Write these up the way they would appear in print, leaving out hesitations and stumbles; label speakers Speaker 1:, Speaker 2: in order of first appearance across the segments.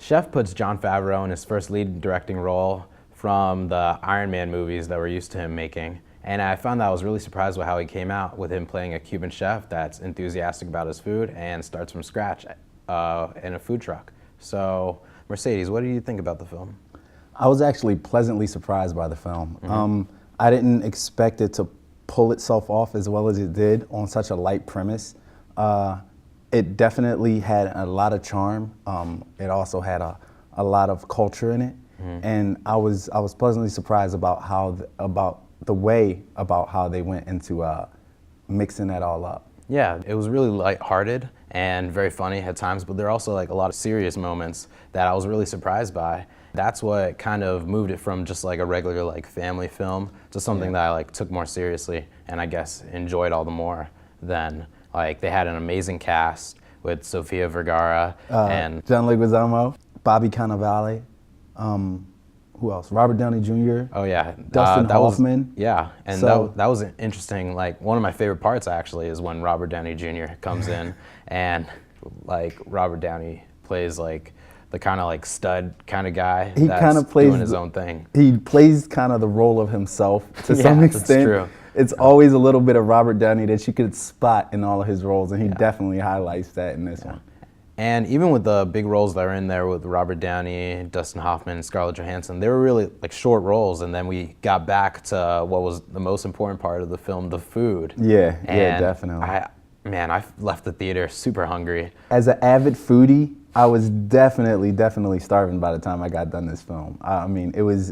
Speaker 1: Chef puts Jon Favreau in his first lead directing role from the Iron Man movies that we're used to him making. And I found that I was really surprised with how he came out, with him playing a Cuban chef that's enthusiastic about his food and starts from scratch in a food truck. So, Mercedes, what do you think about the film?
Speaker 2: I was actually pleasantly surprised by the film. I didn't expect it to pull itself off as well as it did on such a light premise. It definitely had a lot of charm. It also had a lot of culture in it, and I was pleasantly surprised about how they went into mixing that all up.
Speaker 1: Yeah, it was really lighthearted and very funny at times, but there are also like a lot of serious moments that I was really surprised by. That's what kind of moved it from just like a regular like family film to something that I like took more seriously, and I guess enjoyed all the more than. Like, they had an amazing cast with Sofia Vergara and
Speaker 2: John Leguizamo, Bobby Cannavale, who else? Robert Downey Jr.
Speaker 1: Oh yeah,
Speaker 2: Dustin Hoffman.
Speaker 1: And so, that was interesting. Like, one of my favorite parts actually is when Robert Downey Jr. comes in, and like Robert Downey plays like the kind of like stud kind of guy that's doing his own thing.
Speaker 2: He plays kind of the role of himself to some extent.
Speaker 1: That's true.
Speaker 2: It's always a little bit of Robert Downey that you could spot in all of his roles, and he definitely highlights that in this one.
Speaker 1: And even with the big roles that are in there with Robert Downey, Dustin Hoffman, Scarlett Johansson, they were really like short roles, and then we got back to what was the most important part of the film, the food.
Speaker 2: Yeah, definitely.
Speaker 1: I left the theater super hungry.
Speaker 2: As an avid foodie, I was definitely starving by the time I got done this film. I mean, it was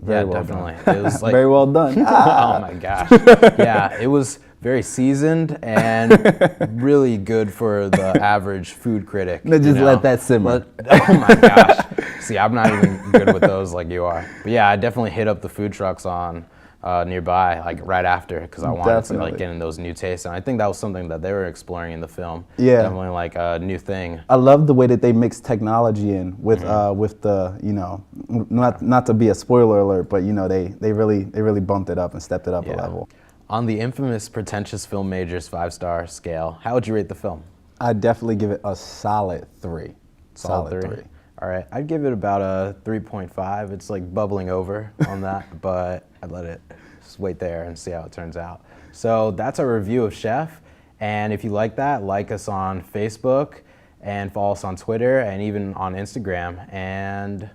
Speaker 2: very well
Speaker 1: definitely.
Speaker 2: Done.
Speaker 1: It was like,
Speaker 2: very well done.
Speaker 1: Oh my gosh. Yeah, it was very seasoned and really good for the average food critic.
Speaker 2: No, just let that simmer.
Speaker 1: Oh my gosh. See, I'm not even good with those like you are. But yeah, I definitely hit up the food trucks on nearby, like right after, because I wanted to like get in those new tastes, and I think that was something that they were exploring in the film.
Speaker 2: Yeah,
Speaker 1: definitely like a new thing.
Speaker 2: I love the way that they mix technology in with the, you know, not to be a spoiler alert, but you know they really bumped it up and stepped it up a level.
Speaker 1: On the infamous Pretentious Film Majors 5-star scale, how would you rate the film?
Speaker 2: I'd definitely give it a solid 3.
Speaker 1: Solid 3. All right, I'd give it about a 3.5. It's like bubbling over on that, but I'd let it just wait there and see how it turns out. So that's our review of Chef, and if you like that, like us on Facebook and follow us on Twitter and even on Instagram, and